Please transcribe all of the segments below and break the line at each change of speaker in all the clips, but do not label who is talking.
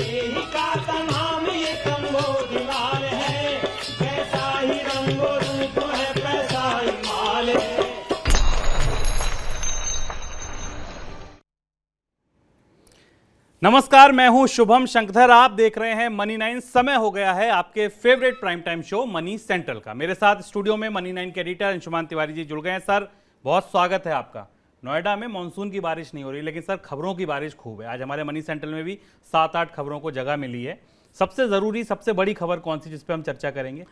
ही का नाम ये कंबोधिलाल है, कैसा ही रंगो रूप है पैसा ही माल है।
नमस्कार, मैं हूं शुभम शंकधर। आप देख रहे हैं मनी 9। समय हो गया है आपके favourite prime time show money central का। मेरे साथ स्टूडियो में मनी 9 के एडिटर अंशुमान तिवारी जी जुड़ गए हैं। सर, बहुत स्वागत है आपका। नोएडा में मानसून की बारिश नहीं हो रही, लेकिन सर खबरों की बारिश खूब है। आज हमारे मनी सेंट्रल में भी 7-8 खबरों को जगह मिली है। सबसे जरूरी, सबसे बड़ी खबर कौन सी जिस पे हम चर्चा करेंगे?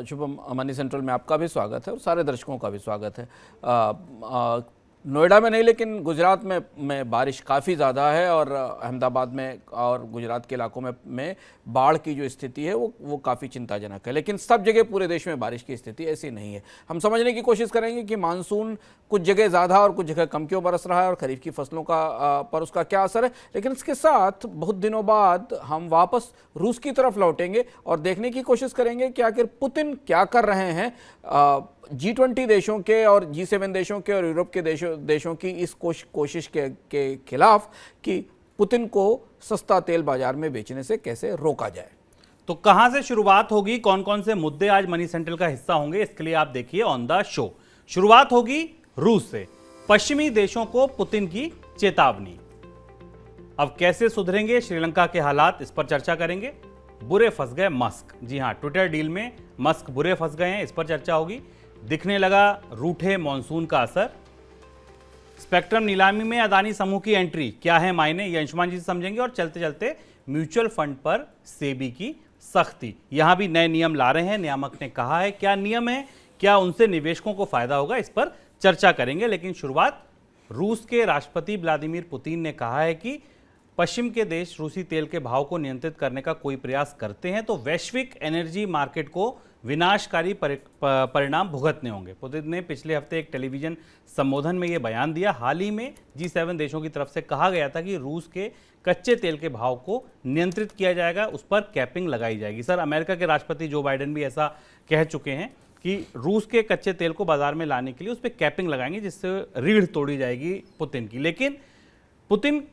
शुभम, मनी सेंट्रल में आपका भी स्वागत है और सारे दर्शकों का भी स्वागत है। नोएडा में नहीं, लेकिन गुजरात में बारिश काफ़ी ज़्यादा है और अहमदाबाद में और गुजरात के इलाकों में बाढ़ की जो स्थिति है वो काफ़ी चिंताजनक है। लेकिन सब जगह पूरे देश में बारिश की स्थिति ऐसी नहीं है। हम समझने की कोशिश करेंगे कि मानसून कुछ जगह ज़्यादा और कुछ जगह कम क्यों बरस रहा है और खरीफ की फसलों का पर उसका क्या असर है। लेकिन इसके साथ बहुत दिनों बाद हम वापस रूस की तरफ लौटेंगे और देखने की कोशिश करेंगे कि आखिर पुतिन क्या कर रहे हैं G20 देशों के और G7 देशों के और यूरोप के देशों की इस कोशिश के खिलाफ कि पुतिन को सस्ता तेल बाजार में बेचने से कैसे रोका जाए।
तो कहां से शुरुआत होगी, कौन कौन से मुद्दे आज मनी सेंट्रल का हिस्सा होंगे, इसके लिए आप देखिए ऑन द शो। शुरुआत होगी रूस से। पश्चिमी देशों को पुतिन की चेतावनी। अब कैसे सुधरेंगे श्रीलंका के हालात, इस पर चर्चा करेंगे। बुरे फंस गए मस्क। जी हां, ट्विटर डील में मस्क बुरे फंस गए हैं, इस पर चर्चा होगी। दिखने लगा रूठे मॉनसून का असर। स्पेक्ट्रम नीलामी में अदानी समूह की एंट्री, क्या है मायने, ये अंशुमान जी से समझेंगे। और चलते चलते म्यूचुअल फंड पर सेबी की सख्ती। यहां भी नए नियम ला रहे हैं, नियामक ने कहा है। क्या नियम है, क्या उनसे निवेशकों को फायदा होगा, इस पर चर्चा करेंगे। लेकिन शुरुआत, रूस के राष्ट्रपति व्लादिमीर पुतिन ने कहा है कि पश्चिम के देश रूसी तेल के भाव को नियंत्रित करने का कोई प्रयास करते हैं तो वैश्विक एनर्जी मार्केट को विनाशकारी परिणाम भुगतने होंगे। पुतिन ने पिछले हफ्ते एक टेलीविजन संबोधन में यह बयान दिया। हाल ही में G7 देशों की तरफ से कहा गया था कि रूस के कच्चे तेल के भाव को नियंत्रित किया जाएगा, उस पर कैपिंग लगाई जाएगी। सर, अमेरिका के राष्ट्रपति जो बाइडेन भी ऐसा कह चुके हैं कि रूस के कच्चे तेल को बाजार में लाने के लिए उस पर कैपिंग लगाएंगे, जिससे रीढ़ तोड़ी जाएगी पुतिन की। लेकिन पुतिन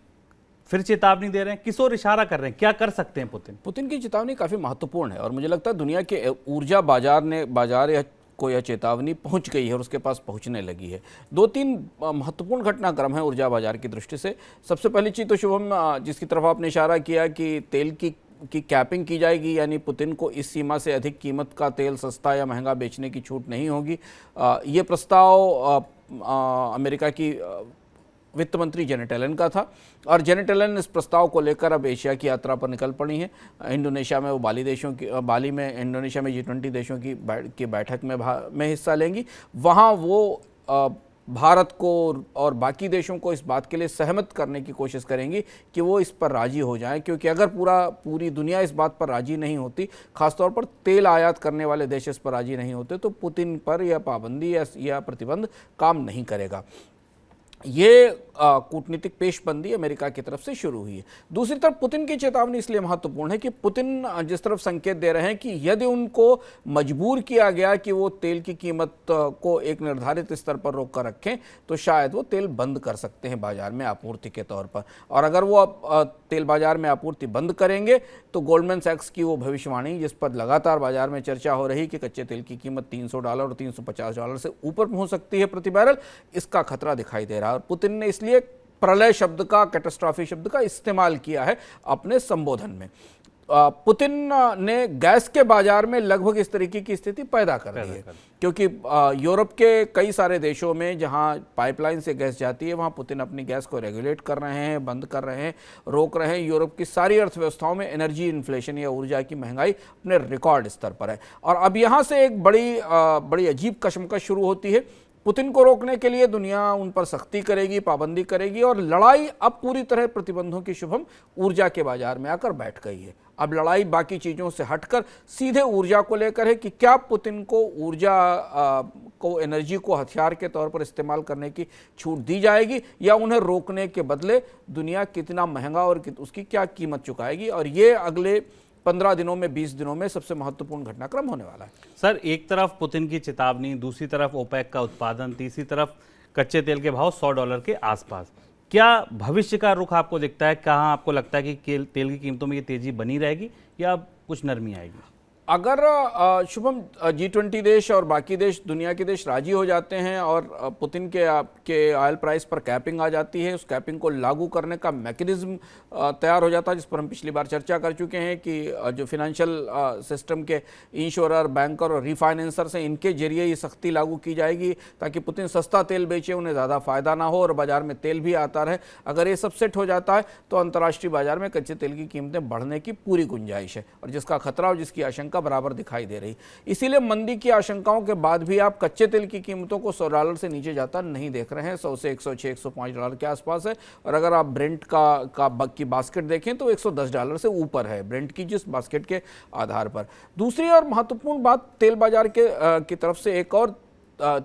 फिर चेतावनी दे रहे हैं, किस ओर इशारा कर रहे हैं, क्या कर सकते हैं पुतिन की
चेतावनी काफ़ी महत्वपूर्ण है और मुझे लगता है दुनिया के ऊर्जा बाजार को यह चेतावनी पहुंच गई है और उसके पास पहुंचने लगी है। 2-3 महत्वपूर्ण घटनाक्रम है ऊर्जा बाजार की दृष्टि से। सबसे पहली चीज़ तो शुभम, जिसकी तरफ आपने इशारा किया कि तेल की कैपिंग की जाएगी, यानी पुतिन को इस सीमा से अधिक कीमत का तेल सस्ता या महंगा बेचने की छूट नहीं होगी। ये प्रस्ताव अमेरिका की वित्त मंत्री जेनेट येलेन का था और जेनेट येलेन इस प्रस्ताव को लेकर अब एशिया की यात्रा पर निकल पड़ी हैं। इंडोनेशिया में वो बाली में इंडोनेशिया में G20 देशों की बैठक में हिस्सा लेंगी। वहाँ वो भारत को और बाकी देशों को इस बात के लिए सहमत करने की कोशिश करेंगी कि वो इस पर राजी हो जाएं, क्योंकि अगर पूरी दुनिया इस बात पर राजी नहीं होती, खासतौर पर तेल आयात करने वाले देश इस पर राजी नहीं होते, तो पुतिन पर यह पाबंदी या प्रतिबंध काम नहीं करेगा। ये कूटनीतिक पेशबंदी अमेरिका की तरफ से शुरू हुई है। दूसरी तरफ पुतिन की चेतावनी इसलिए महत्वपूर्ण है कि पुतिन जिस तरफ संकेत दे रहे हैं कि यदि उनको मजबूर किया गया कि वो तेल की कीमत को एक निर्धारित स्तर पर रोक कर रखें तो शायद वो तेल बंद कर सकते हैं बाजार में आपूर्ति के तौर पर। और अगर वो तेल बाजार में आपूर्ति बंद करेंगे तो गोल्डमैन सैक्स की वो भविष्यवाणी, जिस पर लगातार बाजार में चर्चा हो रही कि कच्चे तेल की कीमत $300 और $350 से ऊपर पहुंच सकती है प्रति बैरल, इसका खतरा दिखाई दे रहा है। और पुतिन ने इसलिए प्रलय शब्द का, कैटास्ट्रॉफी शब्द का इस्तेमाल किया है अपने संबोधन में। पुतिन ने गैस के बाजार में लगभग इस तरीके की स्थिति पैदा कर दी है, क्योंकि यूरोप के कई सारे देशों में जहां पाइपलाइन से गैस जाती है वहां पुतिन अपनी गैस को रेगुलेट कर रहे हैं, बंद कर रहे हैं, रोक रहे हैं। यूरोप की सारी अर्थव्यवस्थाओं में एनर्जी इन्फ्लेशन या ऊर्जा की महंगाई अपने रिकॉर्ड स्तर पर है। और अब यहां से एक बड़ी अजीब कशमकश शुरू होती है। पुतिन को रोकने के लिए दुनिया उन पर सख्ती करेगी, पाबंदी करेगी और लड़ाई अब पूरी तरह प्रतिबंधों की शुभम ऊर्जा के बाजार में आकर बैठ गई है। अब लड़ाई बाकी चीज़ों से हटकर सीधे ऊर्जा को लेकर है कि क्या पुतिन को एनर्जी को हथियार के तौर पर इस्तेमाल करने की छूट दी जाएगी या उन्हें रोकने के बदले दुनिया कितना महंगा और उसकी क्या कीमत चुकाएगी। और ये अगले 15 दिनों में 20 दिनों में सबसे महत्वपूर्ण घटनाक्रम होने वाला है।
सर, एक तरफ पुतिन की चेतावनी, दूसरी तरफ ओपेक का उत्पादन, तीसरी तरफ कच्चे तेल के भाव $100 के आसपास। क्या भविष्य का रुख आपको दिखता है? कहाँ आपको लगता है कि तेल की कीमतों में ये तेजी बनी रहेगी या कुछ नरमी आएगी?
अगर शुभम G20 देश और बाकी देश, दुनिया के देश राजी हो जाते हैं और पुतिन के ऑयल प्राइस पर कैपिंग आ जाती है, उस कैपिंग को लागू करने का मैकेनिज्म तैयार हो जाता है, जिस पर हम पिछली बार चर्चा कर चुके हैं कि जो फिनेंशियल सिस्टम के इंश्योरर, बैंकर और रिफाइनेंसर्स हैं, इनके जरिए ये सख्ती लागू की जाएगी ताकि पुतिन सस्ता तेल बेचे, उन्हें ज़्यादा फायदा ना हो और बाजार में तेल भी आता रहे। अगर ये सब सेट हो जाता है तो अंतर्राष्ट्रीय बाजार में कच्चे तेल की कीमतें बढ़ने की पूरी गुंजाइश है, और जिसका खतरा और जिसकी आशंका बराबर दिखाई दे रही। इसीलिए मंदी की आशंकाओं के बाद भी आप कच्चे तेल की कीमतों को $100 से नीचे जाता नहीं देख रहे हैं। 100 से 106, $105 के आसपास है, और अगर आप ब्रेंट की बास्केट देखें तो $110 से ऊपर है ब्रेंट की जिस बास्केट के आधार पर। दूसरी और महत्वपूर्ण बात तेल बाजार की तरफ से एक और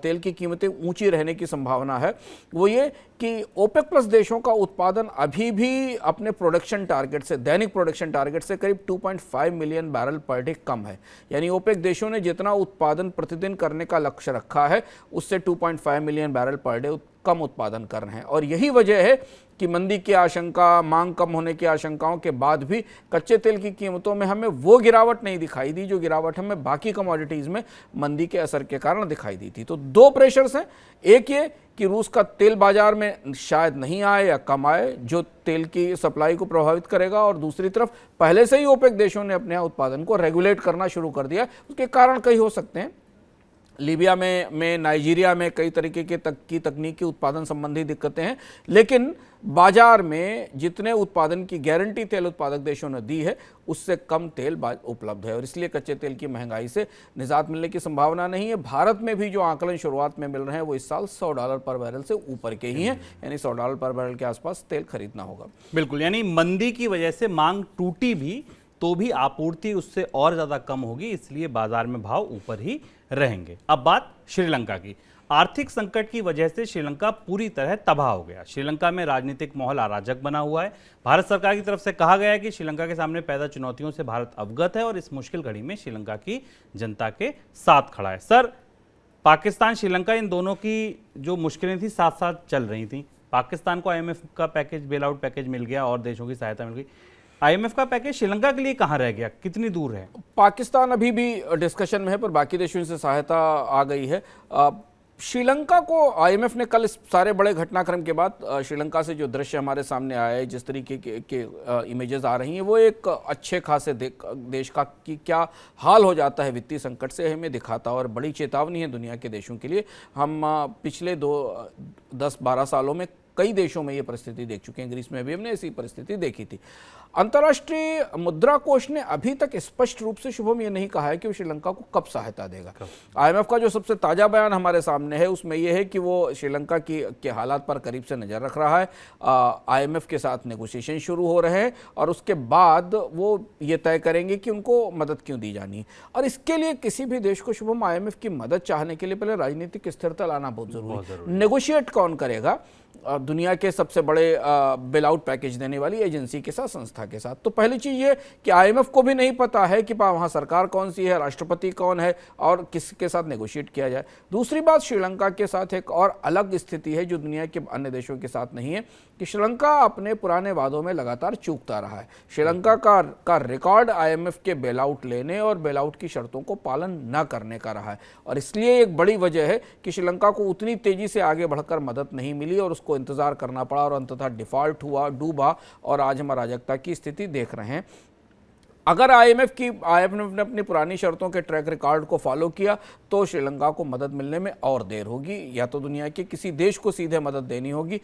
तेल की कीमतें ऊंची रहने की संभावना है, वो ये कि ओपेक प्लस देशों का उत्पादन अभी भी अपने प्रोडक्शन टारगेट से, दैनिक प्रोडक्शन टारगेट से करीब 2.5 मिलियन बैरल पर डे कम है। यानी ओपेक देशों ने जितना उत्पादन प्रतिदिन करने का लक्ष्य रखा है उससे 2.5 मिलियन बैरल पर डे कम उत्पादन कर रहे हैं, और यही वजह है कि मंदी की आशंका, मांग कम होने की आशंकाओं के बाद भी कच्चे तेल की कीमतों में हमें वो गिरावट नहीं दिखाई दी जो गिरावट हमें बाकी कमोडिटीज़ में मंदी के असर के कारण दिखाई दी थी। तो दो प्रेशर्स हैं, एक ये कि रूस का तेल बाजार में शायद नहीं आए या कम आए, जो तेल की सप्लाई को प्रभावित करेगा, और दूसरी तरफ पहले से ही ओपेक देशों ने अपने उत्पादन को रेगुलेट करना शुरू कर दिया। उसके कारण कई हो सकते हैं, लीबिया में नाइजीरिया में कई तरीके की तकनीकी उत्पादन संबंधी दिक्कतें हैं, लेकिन बाजार में जितने उत्पादन की गारंटी तेल उत्पादक देशों ने दी है उससे कम तेल उपलब्ध है, और इसलिए कच्चे तेल की महंगाई से निजात मिलने की संभावना नहीं है। भारत में भी जो आंकलन शुरुआत में मिल रहे हैं वो इस साल $100 पर बैरल से ऊपर के ही हैं, यानी $100 पर बैरल के आसपास तेल खरीदना होगा।
बिल्कुल, यानी मंदी की वजह से मांग टूटी भी तो भी आपूर्ति उससे और ज़्यादा कम होगी, इसलिए बाजार में भाव ऊपर ही रहेंगे। अब बात श्रीलंका की। आर्थिक संकट की वजह से श्रीलंका पूरी तरह तबाह हो गया। श्रीलंका में राजनीतिक माहौल अराजक बना हुआ है। भारत सरकार की तरफ से कहा गया है कि श्रीलंका के सामने पैदा चुनौतियों से भारत अवगत है और इस मुश्किल घड़ी में श्रीलंका की जनता के साथ खड़ा है। सर, पाकिस्तान श्रीलंका इन दोनों की जो मुश्किलें थी साथ साथ चल रही थी। पाकिस्तान को IMF का पैकेज, बेल आउट पैकेज मिल गया और देशों की सहायता मिल गई। IMF का पैकेज श्रीलंका के लिए कहाँ रह गया, कितनी दूर है?
पाकिस्तान अभी भी डिस्कशन में है, पर बाकी देशों से सहायता आ गई है। श्रीलंका को IMF ने कल इस सारे बड़े घटनाक्रम के बाद श्रीलंका से जो दृश्य हमारे सामने आया है, जिस तरीके के इमेजेस आ रही हैं, वो एक अच्छे खासे देश का कि क्या हाल हो जाता है वित्तीय संकट से हमें दिखाता, और बड़ी चेतावनी है दुनिया के देशों के लिए। हम पिछले 10-12 सालों में कई देशों में ये परिस्थिति देख चुके हैं। ग्रीस में भी हमने ऐसी परिस्थिति देखी थी। अंतर्राष्ट्रीय मुद्रा कोष ने अभी तक स्पष्ट रूप से, शुभम, ये नहीं कहा है कि वो श्रीलंका को कब सहायता देगा। IMF का जो सबसे ताजा बयान हमारे सामने है उसमें यह है कि वो श्रीलंका के हालात पर करीब से नजर रख रहा है। IMF के साथ नेगोशिएशन शुरू हो रहे हैं और उसके बाद वो ये तय करेंगे कि उनको मदद क्यों दी जानी है। और इसके लिए किसी भी देश को, शुभम, IMF की मदद चाहने के लिए पहले राजनीतिक स्थिरता लाना बहुत जरूरी है। नेगोशिएट कौन करेगा? दुनिया के सबसे बड़े बेल आउट पैकेज देने वाली एजेंसी के साथ, संस्था के साथ। तो पहली चीज ये कि IMF को भी नहीं पता है कि वहाँ सरकार कौन सी है, राष्ट्रपति कौन है और किसके साथ नेगोशिएट किया जाए। दूसरी बात, श्रीलंका के साथ एक और अलग स्थिति है जो दुनिया के अन्य देशों के साथ नहीं है, कि श्रीलंका अपने पुराने वादों में लगातार चूकता रहा है। श्रीलंका का रिकॉर्ड IMF के बेल आउट लेने और बेल आउट की शर्तों को पालन न करने का रहा है, और इसलिए एक बड़ी वजह है कि श्रीलंका को उतनी तेजी से आगे बढ़कर मदद नहीं मिली और उसको इंतजार करना पड़ा, और अंततः डिफॉल्ट हुआ, डूबा, और आज हम अराजकता की स्थिति देख रहे हैं। अगर IMF ने अपनी पुरानी शर्तों के ट्रैक रिकॉर्ड को फॉलो किया तो श्रीलंका को मदद मिलने में और देर होगी, या तो दुनिया के किसी देश को सीधे मदद देनी होगी,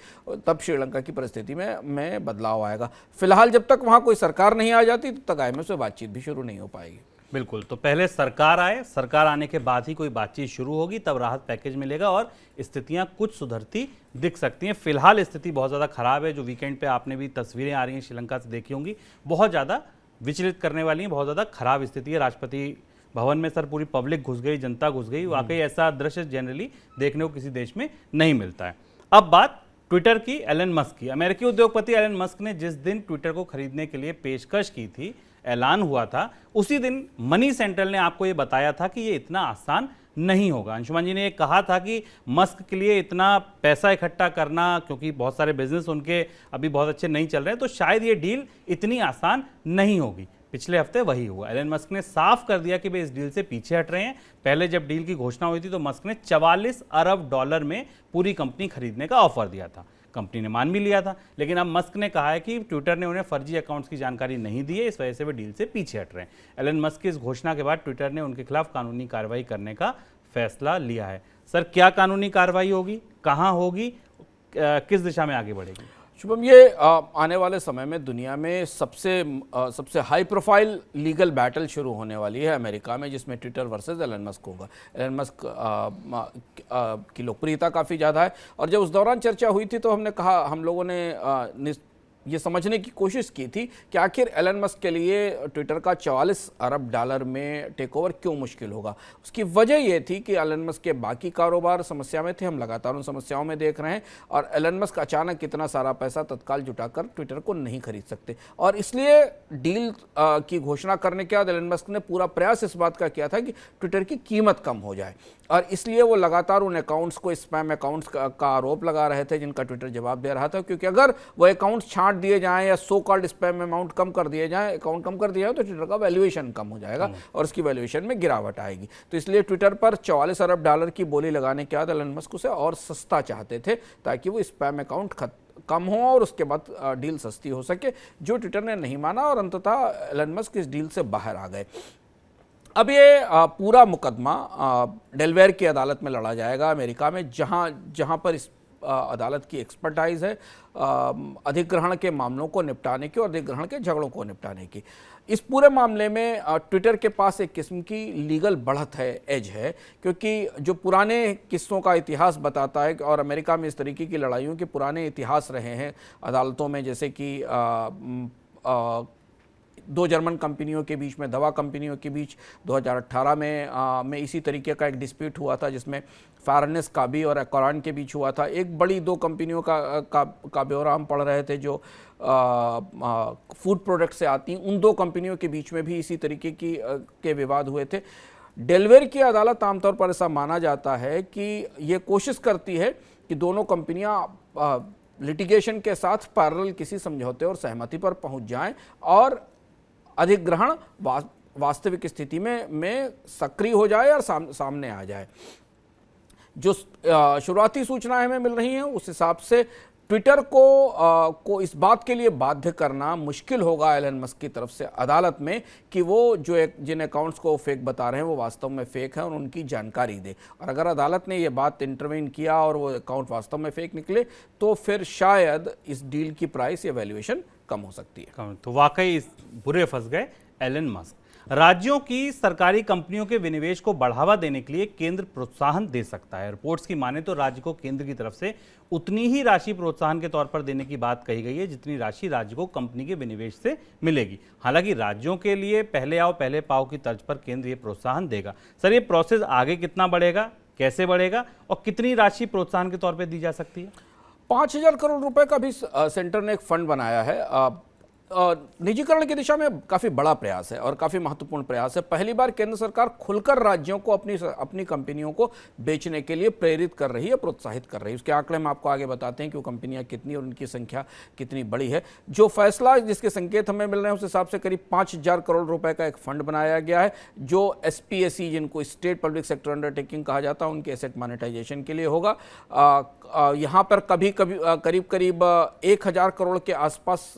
तब श्रीलंका की परिस्थिति में बदलाव आएगा। फिलहाल जब तक वहाँ कोई सरकार नहीं आ जाती तब तक IMF से बातचीत भी शुरू नहीं हो पाएगी।
बिल्कुल, तो पहले सरकार आए, सरकार आने के बाद ही कोई बातचीत शुरू होगी, तब राहत पैकेज मिलेगा और स्थितियां कुछ सुधरती दिख सकती हैं। फिलहाल स्थिति बहुत ज़्यादा खराब है। जो वीकेंड पे आपने भी तस्वीरें आ रही हैं श्रीलंका से देखी होंगी, बहुत ज़्यादा विचलित करने वाली हैं, बहुत ज़्यादा खराब स्थिति है। राष्ट्रपति भवन में सर पूरी पब्लिक घुस गई, जनता घुस गई। वाकई ऐसा दृश्य जनरली देखने को किसी देश में नहीं मिलता है। अब बात ट्विटर की, एलन मस्क की। अमेरिकी उद्योगपति एलन मस्क ने जिस दिन ट्विटर को खरीदने के लिए पेशकश की थी, ऐलान हुआ था, उसी दिन मनी सेंट्रल ने आपको ये बताया था कि ये इतना आसान नहीं होगा। अंशुमान जी ने कहा था कि मस्क के लिए इतना पैसा इकट्ठा करना, क्योंकि बहुत सारे बिजनेस उनके अभी बहुत अच्छे नहीं चल रहे हैं, तो शायद ये डील इतनी आसान नहीं होगी। पिछले हफ्ते वही हुआ। एलन मस्क ने साफ कर दिया कि वे इस डील से पीछे हट रहे हैं। पहले जब डील की घोषणा हुई थी तो मस्क ने 44 अरब डॉलर में पूरी कंपनी खरीदने का ऑफर दिया था। कंपनी ने मान भी लिया था, लेकिन अब मस्क ने कहा है कि ट्विटर ने उन्हें फर्जी अकाउंट्स की जानकारी नहीं दी है, इस वजह से वे डील से पीछे हट रहे हैं। एलन मस्क की इस घोषणा के बाद ट्विटर ने उनके खिलाफ कानूनी कार्रवाई करने का फैसला लिया है। सर, क्या कानूनी कार्रवाई होगी, कहां होगी, किस दिशा में आगे बढ़ेगी?
शुभम, ये आने वाले समय में दुनिया में सबसे हाई प्रोफाइल लीगल बैटल शुरू होने वाली है अमेरिका में, जिसमें ट्विटर वर्सेस एलन मस्क होगा। एलन मस्क की लोकप्रियता काफ़ी ज़्यादा है, और जब उस दौरान चर्चा हुई थी तो हमने कहा, हम लोगों ने ये समझने की कोशिश की थी कि आखिर एलन मस्क के लिए ट्विटर का 44 अरब डॉलर में टेक ओवर क्यों मुश्किल होगा। उसकी वजह ये थी कि एलन मस्क के बाकी कारोबार समस्या में थे, हम लगातार उन समस्याओं में देख रहे हैं, और एलन मस्क अचानक इतना सारा पैसा तत्काल जुटाकर ट्विटर को नहीं खरीद सकते, और इसलिए डील की घोषणा करने के बाद एलन मस्क ने पूरा प्रयास इस बात का किया था कि ट्विटर की कीमत कम हो जाए, और इसलिए वो लगातार उन अकाउंट्स को स्पैम अकाउंट्स का आरोप लगा रहे थे, जिनका ट्विटर जवाब दे रहा था, क्योंकि अगर वो अकाउंट्स छांट दिए जाएं या सो कॉल्ड स्पैम अमाउंट कम कर दिए जाएं, अकाउंट कम कर दिया जाए, तो ट्विटर का वैल्यूएशन कम हो जाएगा और उसकी वैल्यूएशन में गिरावट आएगी। तो इसलिए ट्विटर पर 44 अरब डॉलर की बोली लगाने के बाद एलन मस्क उसे और सस्ता चाहते थे, ताकि वो स्पैम अकाउंट कम हो और उसके बाद डील सस्ती हो सके, जो ट्विटर ने नहीं माना, और अंततः एलन मस्क इस डील से बाहर आ गए। अब ये पूरा मुकदमा डेलवेयर की अदालत में लड़ा जाएगा अमेरिका में, जहां पर इस अदालत की एक्सपर्टाइज है अधिग्रहण के मामलों को निपटाने की और अधिग्रहण के झगड़ों को निपटाने की। इस पूरे मामले में ट्विटर के पास एक किस्म की लीगल बढ़त है, एज है, क्योंकि जो पुराने किस्सों का इतिहास बताता है, और अमेरिका में इस तरीके की लड़ाइयों के पुराने इतिहास रहे हैं अदालतों में, जैसे कि दो जर्मन कंपनियों के बीच में, दवा कंपनियों के बीच 2018 में इसी तरीके का एक डिस्प्यूट हुआ था, जिसमें फेयरनेस का भी और एकॉरान के बीच हुआ था। एक बड़ी दो कंपनियों का ब्यौरा हम पढ़ रहे थे, जो फूड प्रोडक्ट से आती हैं, उन दो कंपनियों के बीच में भी इसी तरीके के विवाद हुए थे। डेलवेयर की अदालत आमतौर पर ऐसा माना जाता है कि ये कोशिश करती है कि दोनों कंपनियां लिटिगेशन के साथ पैरेलल किसी समझौते और सहमति पर पहुंच जाएं, और अधिग्रहण वास्तविक स्थिति में सक्रिय हो जाए और सामने आ जाए। जो शुरुआती सूचनाएं हमें मिल रही हैं, उस हिसाब से ट्विटर को इस बात के लिए बाध्य करना मुश्किल होगा एलन मस्क की तरफ से अदालत में, कि वो जिन अकाउंट्स को फेक बता रहे हैं वो वास्तव में फेक है, और उनकी जानकारी दे। और अगर अदालत ने ये बात इंटरवीन किया और वो अकाउंट वास्तव में फेक निकले, तो फिर शायद इस डील की प्राइस या वैल्यूएशन कम हो सकती है।
तो वाकई बुरे फंस गए एलन मस्क। राज्यों की सरकारी कंपनियों के विनिवेश को बढ़ावा देने के लिए केंद्र प्रोत्साहन दे सकता है। रिपोर्ट्स की माने तो राज्य को केंद्र की तरफ से उतनी ही राशि प्रोत्साहन के तौर पर देने की बात कही गई है, जितनी राशि राज्य को कंपनी के विनिवेश से मिलेगी। हालांकि राज्यों के लिए पहले आओ पहले पाओ की तर्ज पर केंद्र ये प्रोत्साहन देगा। सर, ये प्रोसेस आगे कितना बढ़ेगा, कैसे बढ़ेगा, और कितनी राशि प्रोत्साहन के तौर पर दी जा सकती है?
5,000 करोड़ रुपए का भी सेंटर ने एक फंड बनाया है। निजीकरण की दिशा में काफ़ी बड़ा प्रयास है और काफ़ी महत्वपूर्ण प्रयास है। पहली बार केंद्र सरकार खुलकर राज्यों को अपनी कंपनियों को बेचने के लिए प्रेरित कर रही है, प्रोत्साहित कर रही है। उसके आंकड़े हम आपको आगे बताते हैं कि वो कंपनियां कितनी और उनकी संख्या कितनी बड़ी है। जो फैसला, जिसके संकेत हमें मिल रहे हैं, उस हिसाब से करीब 5,000 करोड़ रुपए का एक फंड बनाया गया है, जो SPSE, जिनको स्टेट पब्लिक सेक्टर अंडरटेकिंग कहा जाता है, उनके एसेट मॉनेटाइजेशन के लिए होगा। यहाँ पर करीब 1,000 करोड़ के आसपास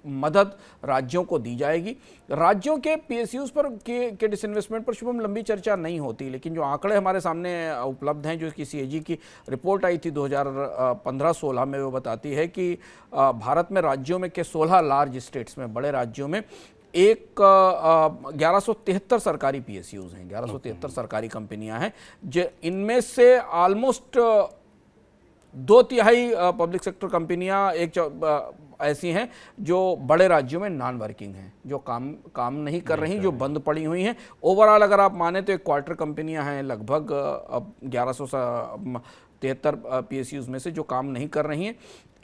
मदद राज्यों को दी जाएगी। राज्यों के PSUs पर के डिसइन्वेस्टमेंट पर शुभम लंबी चर्चा नहीं होती, लेकिन जो आंकड़े हमारे सामने उपलब्ध हैं, जो कि CAG की रिपोर्ट आई थी 2015-16 में, वो बताती है कि भारत में राज्यों में के 16 लार्ज स्टेट्स में, बड़े राज्यों में 1173 सरकारी PSUs हैं, 1173 सरकारी कंपनियां हैं, इनमें से ऑलमोस्ट 2/3 पब्लिक सेक्टर कंपनियां ऐसी हैं जो बड़े राज्यों में नॉन वर्किंग हैं, जो काम नहीं कर रही, जो बंद पड़ी हुई हैं। ओवरऑल अगर आप माने तो एक क्वार्टर कंपनियां हैं लगभग 1173 PSUs में से जो काम नहीं कर रही हैं।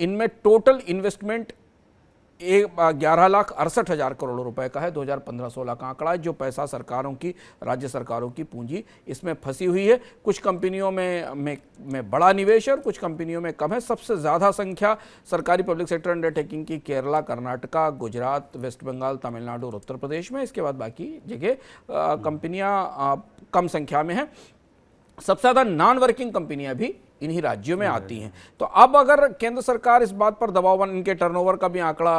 इनमें टोटल इन्वेस्टमेंट 11,68,000 करोड़ रुपए का है। 2015-16 का आंकड़ा है। जो पैसा सरकारों की, राज्य सरकारों की पूंजी इसमें फंसी हुई है। कुछ कंपनियों में बड़ा निवेश है और कुछ कंपनियों में कम है। सबसे ज़्यादा संख्या सरकारी पब्लिक सेक्टर अंडरटेकिंग की केरला, कर्नाटका, गुजरात, वेस्ट बंगाल, तमिलनाडु और उत्तर प्रदेश में। इसके बाद बाकी जगह कंपनियां कम संख्या में हैं। सबसे ज़्यादा नॉन वर्किंग कंपनियां भी इन्हीं राज्यों में आती हैं। तो अब अगर केंद्र सरकार इस बात पर दबाव बन, इनके टर्नओवर का भी आंकड़ा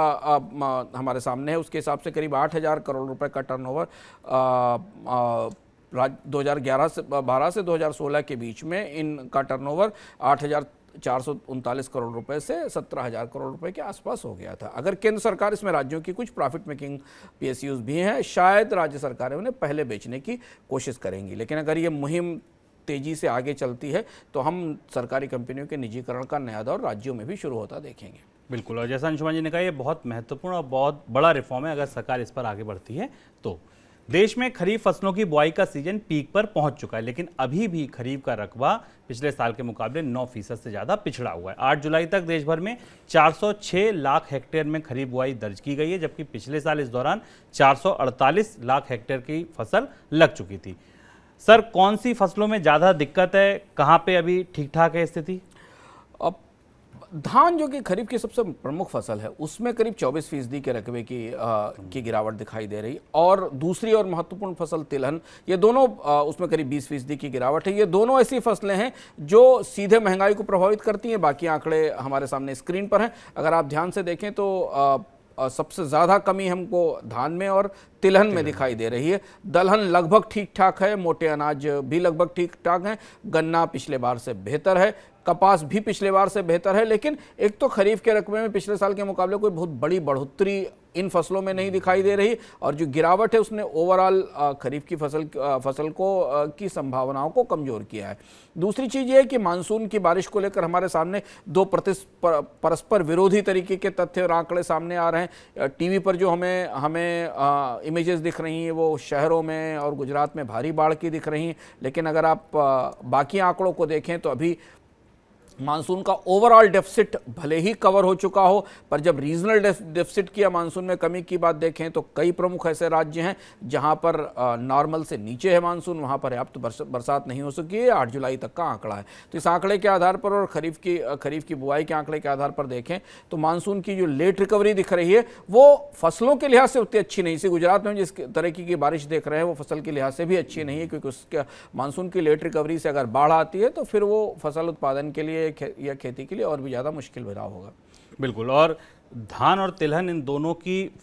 हमारे सामने है, उसके हिसाब से करीब 8,000 करोड़ रुपए का टर्नओवर 2011 से 12 से 2016 के बीच में इनका टर्नओवर 8,439 करोड़ रुपए से 17,000 करोड़ रुपए के आसपास हो गया था। अगर केंद्र सरकार, इसमें राज्यों की कुछ प्रॉफिट मेकिंग पीएसयूज भी हैं, शायद राज्य सरकारें उन्हें पहले बेचने की कोशिश करेंगी। लेकिन अगर ये मुहिम तेजी से आगे चलती है तो हम सरकारी कंपनियों के निजीकरण का नया दौर राज्यों में भी शुरू होता देखेंगे।
बिल्कुल, और जैसा अंशुमान जी ने कहा, ये बहुत महत्वपूर्ण और बहुत बड़ा रिफॉर्म है अगर सरकार इस पर आगे बढ़ती है तो। देश में खरीफ फसलों की बुआई का सीजन पीक पर पहुंच चुका है, लेकिन अभी भी खरीफ का रकबा पिछले साल के मुकाबले 9% से ज़्यादा पिछड़ा हुआ है। 8 जुलाई तक देश भर में 406 लाख हेक्टेयर में खरीफ बुआई दर्ज की गई है, जबकि पिछले साल इस दौरान 448 लाख हेक्टेयर की फसल लग चुकी थी। सर, कौन सी फसलों में ज़्यादा दिक्कत है, कहाँ पे अभी ठीक ठाक है स्थिति?
अब धान जो कि खरीफ की सबसे प्रमुख फसल है, उसमें करीब 24% के रकबे की गिरावट दिखाई दे रही। और दूसरी और महत्वपूर्ण फसल तिलहन, ये दोनों उसमें करीब 20% की गिरावट है। ये दोनों ऐसी फसलें हैं जो सीधे महंगाई को प्रभावित करती हैं। बाकी आंकड़े हमारे सामने स्क्रीन पर हैं। अगर आप ध्यान से देखें तो सबसे ज़्यादा कमी हमको धान में और तिलहन में दिखाई दे रही है। दलहन लगभग ठीक ठाक है, मोटे अनाज भी लगभग ठीक ठाक हैं, गन्ना पिछले बार से बेहतर है, कपास भी पिछले बार से बेहतर है। लेकिन एक तो खरीफ के रकबे में पिछले साल के मुकाबले कोई बहुत बड़ी बढ़ोतरी इन फसलों में नहीं दिखाई दे रही, और जो गिरावट है उसने ओवरऑल खरीफ की फसल को की संभावनाओं को कमज़ोर किया है। दूसरी चीज़ ये है कि मानसून की बारिश को लेकर हमारे सामने दो परस्पर विरोधी तरीके के तथ्य और आंकड़े सामने आ रहे हैं। टीवी पर जो हमें इमेजेस दिख रही हैं वो शहरों में और गुजरात में भारी बाढ़ की दिख रही हैं, लेकिन अगर आप बाकी आंकड़ों को देखें तो अभी मानसून का ओवरऑल डेफिसिट भले ही कवर हो चुका हो, पर जब रीजनल डेफिसिट की या मानसून में कमी की बात देखें तो कई प्रमुख ऐसे राज्य हैं जहां पर नॉर्मल से नीचे है मानसून, वहां पर्याप्त बरसात नहीं हो सकी है। 8 जुलाई तक का आंकड़ा है। तो इस आंकड़े के आधार पर और खरीफ की बुआई के आंकड़े के आधार पर देखें तो मानसून की जो लेट रिकवरी दिख रही है वो फसलों के लिहाज से उतनी अच्छी नहीं। इसी गुजरात में जिस तरह की बारिश देख रहे हैं वो फसल के लिहाज से भी अच्छी नहीं है, क्योंकि उसके मानसून की लेट रिकवरी से अगर बाढ़ आती है तो फिर वो फसल उत्पादन के लिए या खेती के लिए और भी ज़्यादा मुश्किल भरा होगा।
बिल्कुल, और धान और तिलहन इन दोनों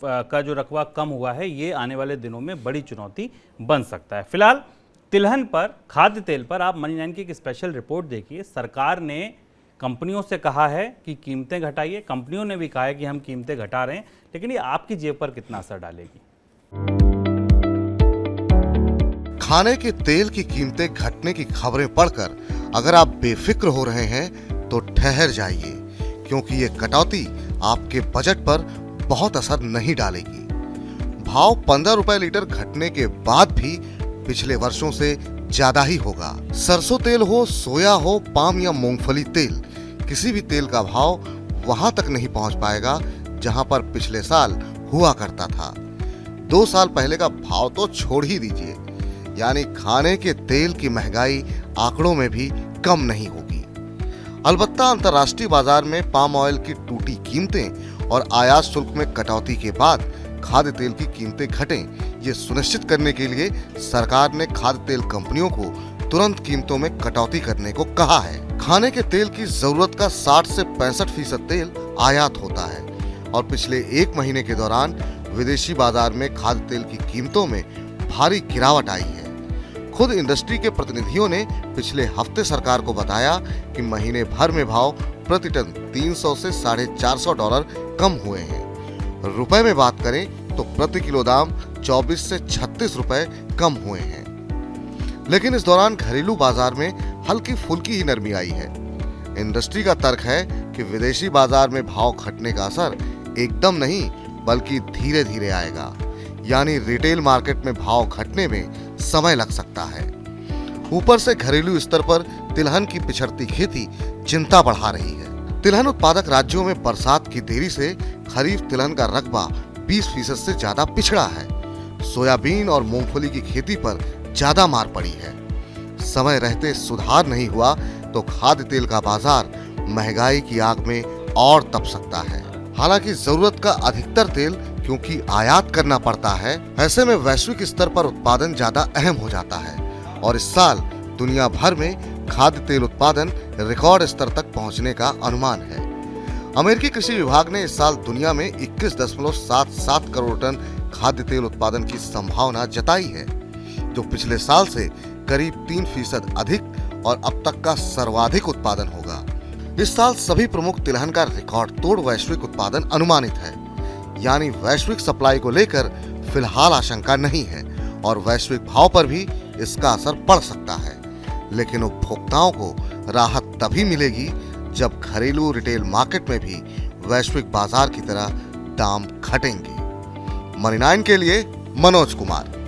का जो रकबा कम हुआ है ये आने वाले दिनों में बड़ी चुनौती बन सकता है। फिलहाल तिलहन पर, खाद्य तेल पर आप मनी 9 की एक स्पेशल रिपोर्ट देखिए। सरकार ने कंपनियों से कहा है कि कीमतें घटाइए, कंपनियों ने भी कहा है कि हम कीमतें घटा रहे हैं, लेकिन ये आपकी जेब पर कितना असर डालेगी?
खाने के तेल की कीमतें घटने की खबरें पढ़कर अगर आप बेफिक्र हो रहे हैं तो ठहर जाइए, क्योंकि ये कटौती आपके बजट पर बहुत असर नहीं डालेगी। भाव 15 रुपए लीटर घटने के बाद भी पिछले वर्षों से ज्यादा ही होगा। सरसों तेल हो, सोया हो, पाम या मूंगफली तेल, किसी भी तेल का भाव वहां तक नहीं पहुंच पाएगा जहां पर पिछले साल हुआ करता था। 2 साल पहले का भाव तो छोड़ ही दीजिए, यानी खाने के तेल की महंगाई आंकड़ों में भी कम नहीं होगी। अलबत्ता अंतर्राष्ट्रीय बाजार में पाम ऑयल की टूटी कीमतें और आयात शुल्क में कटौती के बाद खाद्य तेल की कीमतें घटें, ये सुनिश्चित करने के लिए सरकार ने खाद्य तेल कंपनियों को तुरंत कीमतों में कटौती करने को कहा है। खाने के तेल की जरूरत का 60 से 65% तेल आयात होता है और पिछले 1 महीने के दौरान विदेशी बाजार में खाद्य तेल की कीमतों में भारी गिरावट आई है। खुद इंडस्ट्री के प्रतिनिधियों ने पिछले हफ्ते सरकार को बताया कि महीने भर में भाव प्रति टन 300 से $450 कम हुए हैं। रुपए में बात करें तो प्रति किलो दाम 24 से 36 रुपए कम हुए हैं। लेकिन इस दौरान घरेलू बाजार में हल्की फुल्की ही नरमी आई है। इंडस्ट्री का तर्क है कि विदेशी बाजार में भाव घटने का असर एकदम नहीं बल्कि धीरे धीरे आएगा, यानी रिटेल मार्केट में भाव घटने में समय लग सकता है। ऊपर से घरेलू स्तर पर तिलहन की पिछड़ती खेती चिंता बढ़ा रही है। तिलहन उत्पादक राज्यों में बरसात की देरी से खरीफ तिलहन का रकबा 20% से ज्यादा पिछड़ा है। सोयाबीन और मूंगफली की खेती पर ज्यादा मार पड़ी है। समय रहते सुधार नहीं हुआ तो खाद्य तेल का बाजार महंगाई की आग में और तप सकता है। हालांकि जरूरत का अधिकतर तेल क्योंकि आयात करना पड़ता है, ऐसे में वैश्विक स्तर पर उत्पादन ज्यादा अहम हो जाता है और इस साल दुनिया भर में खाद्य तेल उत्पादन रिकॉर्ड स्तर तक पहुंचने का अनुमान है। अमेरिकी कृषि विभाग ने इस साल दुनिया में 21.77 करोड़ टन खाद्य तेल उत्पादन की संभावना जताई है, जो पिछले साल से करीब 3% अधिक और अब तक का सर्वाधिक उत्पादन होगा। इस साल सभी प्रमुख तिलहन का रिकॉर्ड तोड़ वैश्विक उत्पादन अनुमानित है, यानी वैश्विक सप्लाई को लेकर फिलहाल आशंका नहीं है और वैश्विक भाव पर भी इसका असर पड़ सकता है। लेकिन उपभोक्ताओं को राहत तभी मिलेगी जब घरेलू रिटेल मार्केट में भी वैश्विक बाजार की तरह दाम घटेंगे। मनी 9 के लिए मनोज कुमार।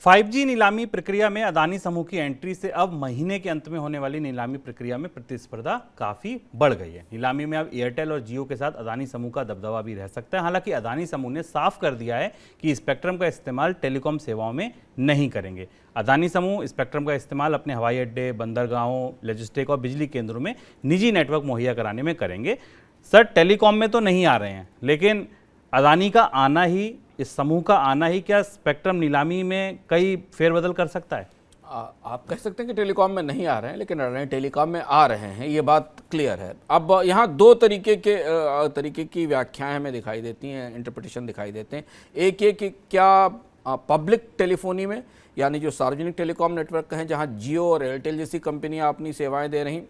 5G नीलामी प्रक्रिया में अदानी समूह की एंट्री से अब महीने के अंत में होने वाली नीलामी प्रक्रिया में प्रतिस्पर्धा काफी बढ़ गई है। नीलामी में अब एयरटेल और जियो के साथ अदानी समूह का दबदबा भी रह सकता है। हालांकि अदानी समूह ने साफ कर दिया है कि स्पेक्ट्रम का इस्तेमाल टेलीकॉम सेवाओं में नहीं करेंगे। अदानी समूह स्पेक्ट्रम का इस्तेमाल अपने हवाई अड्डे, बंदरगाहों, लॉजिस्टिक और बिजली केंद्रों में निजी नेटवर्क मुहैया कराने में करेंगे। सर, टेलीकॉम में तो नहीं आ रहे हैं, लेकिन अदानी का आना ही, इस समूह का आना ही क्या स्पेक्ट्रम नीलामी में कई फेरबदल कर सकता है?
आप कह सकते हैं कि टेलीकॉम में नहीं आ रहे हैं, लेकिन अडानी टेलीकॉम में आ रहे हैं, ये बात क्लियर है। अब यहाँ दो तरीके की व्याख्याएं हमें दिखाई देती हैं, इंटरप्रिटेशन दिखाई देते हैं। एक ये कि क्या पब्लिक टेलीफोनी में, यानी जो सार्वजनिक टेलीकॉम नेटवर्क हैं, जहाँ जियो और एयरटेल जैसी कंपनियाँ अपनी सेवाएँ दे रही,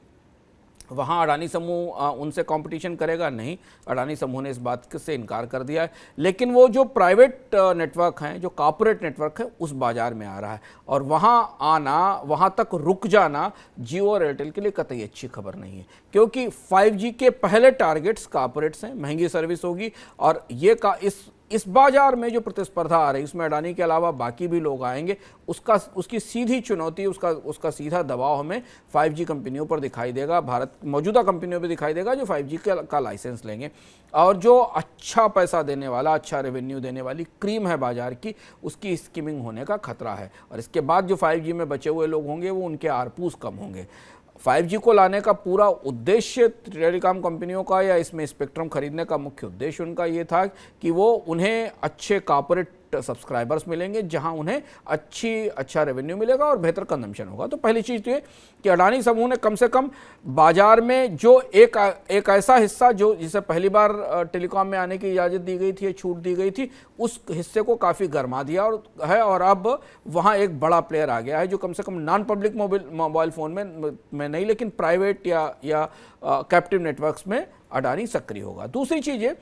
वहाँ अडानी समूह उनसे कंपटीशन करेगा? नहीं, अडानी समूह ने इस बात से इनकार कर दिया है। लेकिन वो जो प्राइवेट नेटवर्क हैं, जो कॉर्पोरेट नेटवर्क है, उस बाजार में आ रहा है और वहाँ आना, वहाँ तक रुक जाना जियो और एयरटेल के लिए कतई अच्छी खबर नहीं है, क्योंकि 5G के पहले टारगेट्स कॉर्पोरेट्स हैं, महंगी सर्विस होगी और ये इस बाजार में जो प्रतिस्पर्धा आ रही है, उसमें अडानी के अलावा बाकी भी लोग आएंगे। उसकी सीधी चुनौती, उसका सीधा दबाव हमें 5G कंपनियों पर दिखाई देगा, भारत मौजूदा कंपनियों पर दिखाई देगा जो 5G का लाइसेंस लेंगे। और जो अच्छा पैसा देने वाला, अच्छा रेवेन्यू देने वाली क्रीम है बाजार की, उसकी स्किमिंग होने का खतरा है और इसके बाद जो 5G में बचे हुए लोग होंगे वो उनके आरपूस कम होंगे। 5G को लाने का पूरा उद्देश्य टेलीकॉम कंपनियों का, या इसमें स्पेक्ट्रम खरीदने का मुख्य उद्देश्य उनका ये था कि वो उन्हें अच्छे कॉर्पोरेट सब्सक्राइबर्स मिलेंगे, जहां उन्हें अच्छा रेवेन्यू मिलेगा और बेहतर कंजम्पशन होगा। तो पहली चीज़ तो ये कि अडानी समूह ने कम से कम बाजार में जो एक ऐसा हिस्सा जो जिसे पहली बार टेलीकॉम में आने की इजाज़त दी गई थी, छूट दी गई थी, उस हिस्से को काफ़ी गरमा दिया और अब वहाँ एक बड़ा प्लेयर आ गया है जो कम से कम नॉन पब्लिक मोबाइल फ़ोन में नहीं, लेकिन प्राइवेट या कैप्टिव नेटवर्क्स में अडानी सक्रिय होगा। दूसरी चीज़ ये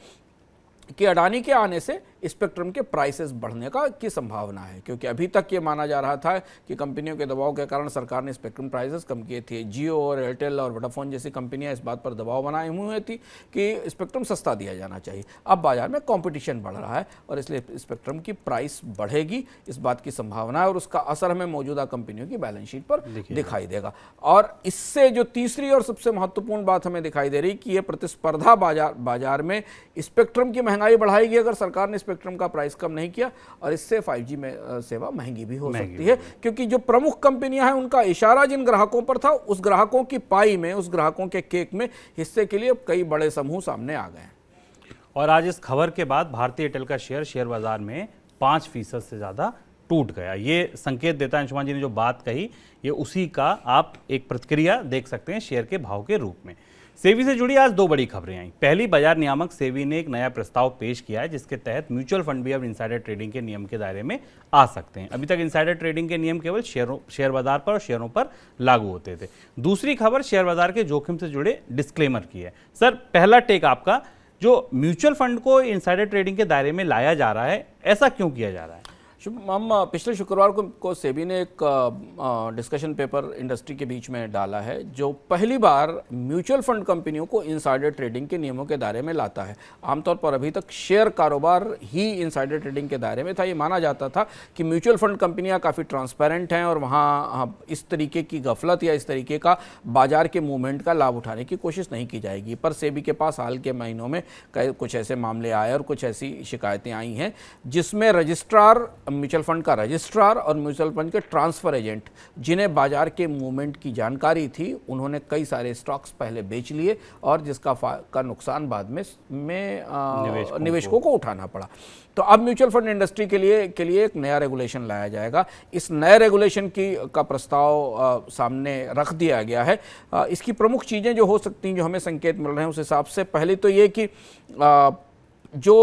कि अडानी के आने से स्पेक्ट्रम के प्राइसेस बढ़ने की संभावना है, क्योंकि अभी तक ये माना जा रहा था कि कंपनियों के दबाव के कारण सरकार ने स्पेक्ट्रम प्राइसेस कम किए थे। जियो और एयरटेल और वोडाफोन जैसी कंपनियां इस बात पर दबाव बनाए हुए थी कि स्पेक्ट्रम सस्ता दिया जाना चाहिए। अब बाजार में कंपटीशन बढ़ रहा है और इसलिए स्पेक्ट्रम की प्राइस बढ़ेगी, इस बात की संभावना है और उसका असर हमें मौजूदा कंपनियों की बैलेंस शीट पर दिखाई देगा। और इससे जो तीसरी और सबसे महत्वपूर्ण बात हमें दिखाई दे रही कि यह प्रतिस्पर्धा बाजार में स्पेक्ट्रम की महंगाई बढ़ाएगी अगर सरकार ने स्पेक्ट्रम का प्राइस कम नहीं किया, और इससे 5G में सेवा महंगी भी हो सकती है, क्योंकि जो प्रमुख कंपनियां हैं उनका इशारा जिन ग्राहकों पर था, उस ग्राहकों की पाई में, उस ग्राहकों के केक में हिस्से के लिए कई बड़े समूह सामने आ गए हैं।
और आज इस खबर के बाद भारतीय एयरटेल का शेयर बाजार में 5% से ज्यादा टूट गया। ये संकेत देता है, अंशुमान जी ने जो बात कही, ये उसी का आप एक प्रतिक्रिया देख सकते हैं शेयर के भाव के रूप में। सेबी से जुड़ी आज दो बड़ी खबरें आई। पहली, बाजार नियामक सेबी ने एक नया प्रस्ताव पेश किया है जिसके तहत म्यूचुअल फंड भी अब इनसाइडर ट्रेडिंग के नियम के दायरे में आ सकते हैं। अभी तक इनसाइडर ट्रेडिंग के नियम केवल शेयर बाजार पर और शेयरों पर लागू होते थे। दूसरी खबर शेयर बाजार के जोखिम से जुड़े डिस्क्लेमर की है। सर, पहला टेक आपका, जो म्यूचुअल फंड को इनसाइडर ट्रेडिंग के दायरे में लाया जा रहा है, ऐसा क्यों किया जा रहा है?
हम पिछले शुक्रवार को सेबी ने एक डिस्कशन पेपर इंडस्ट्री के बीच में डाला है जो पहली बार म्यूचुअल फंड कंपनियों को इनसाइडर ट्रेडिंग के नियमों के दायरे में लाता है। आमतौर पर अभी तक शेयर कारोबार ही इनसाइडर ट्रेडिंग के दायरे में था। ये माना जाता था कि म्यूचुअल फंड कंपनियां काफ़ी ट्रांसपेरेंट हैं और वहाँ इस तरीके की गफलत या इस तरीके का बाजार के मूवमेंट का लाभ उठाने की कोशिश नहीं की जाएगी। पर सेबी के पास हाल के महीनों में कुछ ऐसे मामले आए और कुछ ऐसी शिकायतें आई हैं जिसमें रजिस्ट्रार, म्यूचुअल फंड का रजिस्ट्रार और म्यूचुअल फंड के ट्रांसफर एजेंट जिन्हें बाजार के मूवमेंट की जानकारी थी, उन्होंने कई सारे स्टॉक्स पहले बेच लिए और जिसका नुकसान बाद में निवेशकों को उठाना पड़ा। तो अब म्यूचुअल फंड इंडस्ट्री के लिए एक नया रेगुलेशन लाया जाएगा। इस नए रेगुलेशन का प्रस्ताव सामने रख दिया गया है। इसकी प्रमुख चीज़ें जो हो सकती हैं, जो हमें संकेत मिल रहे हैं, उस हिसाब से पहले तो ये कि जो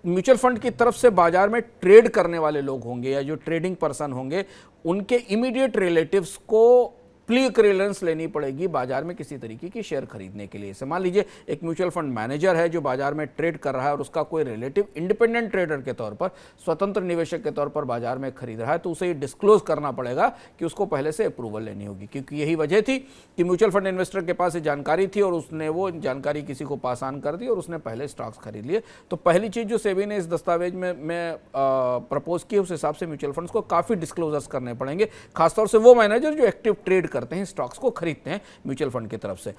म्यूचुअल फंड की तरफ से बाजार में ट्रेड करने वाले लोग होंगे या जो ट्रेडिंग पर्सन होंगे, उनके इमीडिएट रिलेटिव्स को प्री क्लियरेंस लेनी पड़ेगी बाजार में किसी तरीके की शेयर खरीदने के लिए। मान लीजिए एक म्यूचुअल फंड मैनेजर है जो बाजार में ट्रेड कर रहा है और उसका कोई रिलेटिव इंडिपेंडेंट ट्रेडर के तौर पर, स्वतंत्र निवेशक के तौर पर बाजार में खरीद रहा है, तो उसे ये डिस्क्लोज करना पड़ेगा कि उसको पहले से अप्रूवल लेनी होगी। क्योंकि यही वजह थी कि म्यूचुअल फंड इन्वेस्टर के पास ये जानकारी थी और उसने वो जानकारी किसी को पास ऑन कर दी और उसने पहले स्टॉक्स खरीद लिए। तो पहली चीज़ जो सेबी ने इस दस्तावेज में प्रपोज की, उस हिसाब से म्यूचुअल फंड्स को काफ़ी डिस्क्लोजर्स करने पड़ेंगे, खासतौर से वो मैनेजर जो एक्टिव ट्रेड करते हैं, स्टॉक्स को खरीदते हैं म्यूचुअल फंड की तरफ से।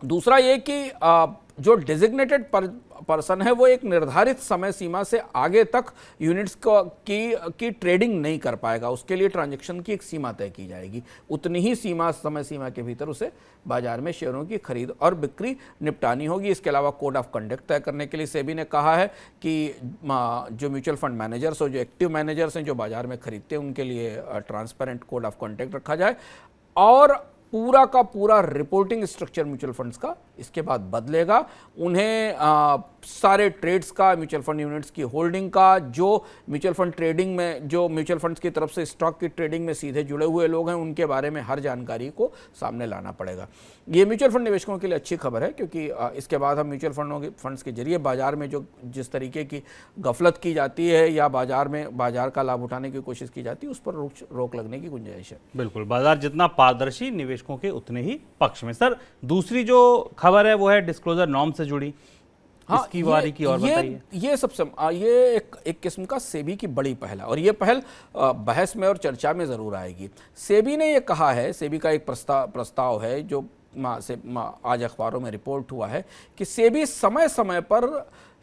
दूसरा ये कि जो डेजिग्नेटेड पर्सन है वो एक निर्धारित समय सीमा से आगे तक यूनिट्स की ट्रेडिंग नहीं कर पाएगा। उसके लिए ट्रांजैक्शन की एक सीमा तय की जाएगी, उतनी ही समय सीमा के भीतर उसे बाजार में शेयरों की खरीद और बिक्री निपटानी होगी। इसके अलावा कोड ऑफ कंडक्ट तय करने के लिए सेबी ने कहा है कि जो म्यूचुअल फंड मैनेजर्स और जो एक्टिव मैनेजर्स हैं जो बाजार में खरीदते हैं, उनके लिए ट्रांसपेरेंट कोड ऑफ कंडक्ट रखा जाए और पूरा का पूरा रिपोर्टिंग स्ट्रक्चर म्यूचुअल फंड्स का इसके बाद बदलेगा। उन्हें सारे ट्रेड्स का, म्यूचुअल फंड यूनिट्स की होल्डिंग का, जो म्यूचुअल फंड ट्रेडिंग में, जो म्यूचुअल फंड्स की तरफ से स्टॉक की ट्रेडिंग में सीधे जुड़े हुए लोग हैं, उनके बारे में हर जानकारी को सामने लाना पड़ेगा। ये म्यूचुअल फंड निवेशकों के लिए अच्छी खबर है क्योंकि इसके बाद हम म्यूचुअल फंड्स के जरिए बाजार में जो जिस तरीके की गफलत की जाती है या बाजार का लाभ उठाने की कोशिश की जाती है, उस पर रोक लगने की गुंजाइश है।
बिल्कुल, बाजार जितना पारदर्शी, निवेशकों के उतने ही पक्ष में। सर, दूसरी जो खबर है वो है डिस्क्लोजर नॉर्म से जुड़ी।
हाँ,
इसकी बारी की और बताइए।
ये सबसे ये एक किस्म का सेबी की बड़ी पहल है और ये पहल बहस में और चर्चा में जरूर आएगी। सेबी ने ये कहा है, सेबी का एक प्रस्ताव है जो आज अखबारों में रिपोर्ट हुआ है कि सेबी समय समय पर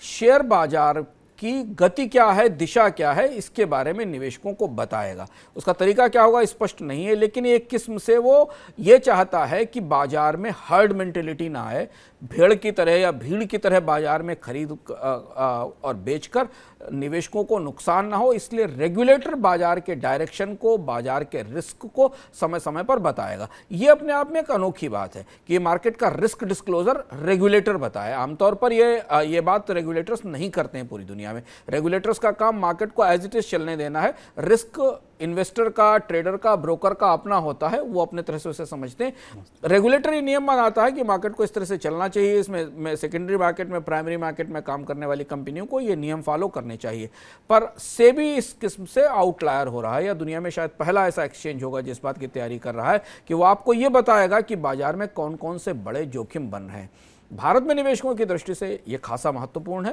शेयर बाजार की गति क्या है, दिशा क्या है, इसके बारे में निवेशकों को बताएगा। उसका तरीका क्या होगा स्पष्ट नहीं है, लेकिन एक किस्म से वो ये चाहता है कि बाजार में हर्ड मेंटेलिटी ना आए, भेड़ की तरह या भीड़ की तरह बाजार में खरीद और बेचकर निवेशकों को नुकसान ना हो, इसलिए रेगुलेटर बाजार के डायरेक्शन को, बाजार के रिस्क को समय समय पर बताएगा। ये अपने आप में एक अनोखी बात है कि मार्केट का रिस्क डिस्क्लोजर रेगुलेटर बताए। आमतौर पर ये बात रेगुलेटर्स नहीं करते हैं पूरी दुनिया में। रेगुलेटर्स का काम मार्केट को एज इट इज चलने देना है। रिस्क इन्वेस्टर का, ट्रेडर का, ब्रोकर का अपना होता है, वो अपने तरह से उसे समझते हैं। रेगुलेटरी नियम बनाता है कि मार्केट को इस तरह से चलना चाहिए, इसमें सेकेंडरी मार्केट में, प्राइमरी मार्केट में काम करने वाली कंपनियों को ये नियम फॉलो करने चाहिए। पर सेबी इस किस्म से आउटलायर हो रहा है, या दुनिया में शायद पहला ऐसा एक्सचेंज होगा जिस बात की तैयारी कर रहा है कि वो आपको ये बताएगा कि बाजार में कौन कौन से बड़े जोखिम बन रहे हैं। भारत में निवेशकों की दृष्टि से ये खासा महत्वपूर्ण है,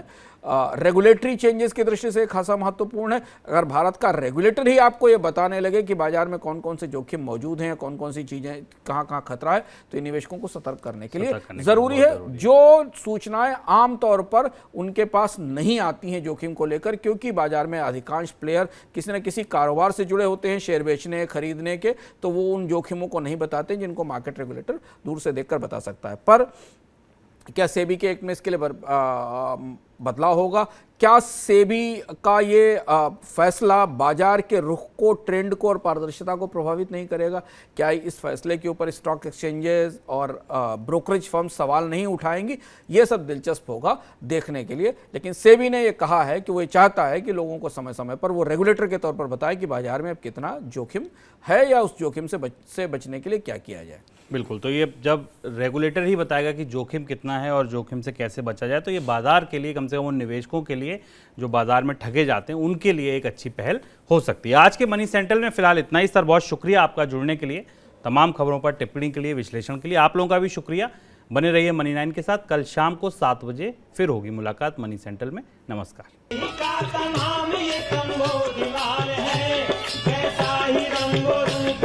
रेगुलेटरी चेंजेस की दृष्टि से खासा महत्वपूर्ण है। अगर भारत का रेगुलेटर ही आपको ये बताने लगे कि बाजार में कौन कौन से जोखिम मौजूद हैं, कौन कौन सी चीज़ें कहाँ कहाँ खतरा है, तो ये निवेशकों को सतर्क करने के लिए ज़रूरी है। जो सूचनाएं आमतौर पर उनके पास नहीं आती हैं जोखिम को लेकर, क्योंकि बाजार में अधिकांश प्लेयर किसी न किसी कारोबार से जुड़े होते हैं, शेयर बेचने खरीदने के, तो वो उन जोखिमों को नहीं बताते जिनको मार्केट रेगुलेटर दूर से देखकर बता सकता है। पर क्या सेबी के एक्ट में इसके लिए बदलाव होगा? क्या सेबी का ये फैसला बाजार के रुख को, ट्रेंड को और पारदर्शिता को प्रभावित नहीं करेगा? क्या इस फैसले के ऊपर स्टॉक एक्सचेंजेस और ब्रोकरेज फर्म सवाल नहीं उठाएंगी? ये सब दिलचस्प होगा देखने के लिए। लेकिन सेबी ने ये कहा है कि वो ये चाहता है कि लोगों को समय समय पर वो रेगुलेटर के तौर पर बताए कि बाजार में अब कितना जोखिम है या उस जोखिम से बचने के लिए क्या किया जाए।
बिल्कुल, तो ये जब रेगुलेटर ही बताएगा कि जोखिम कितना है और जोखिम से कैसे बचा जाए, तो ये बाजार के लिए कम कम से कम उन निवेशकों के लिए जो बाजार में ठगे जाते हैं उनके लिए एक अच्छी पहल हो सकती है। आज के मनी सेंट्रल में फिलहाल इतना ही। सर बहुत शुक्रिया आपका जुड़ने के लिए, तमाम खबरों पर टिप्पणी के लिए, विश्लेषण के लिए। आप लोगों का भी शुक्रिया। बने रहिए मनी 9 के साथ। कल शाम को 7 बजे फिर होगी मुलाकात मनी सेंट्रल में। नमस्कार।
का नाम ये कम्बोज लाल है, कैसा ही रंगो रूप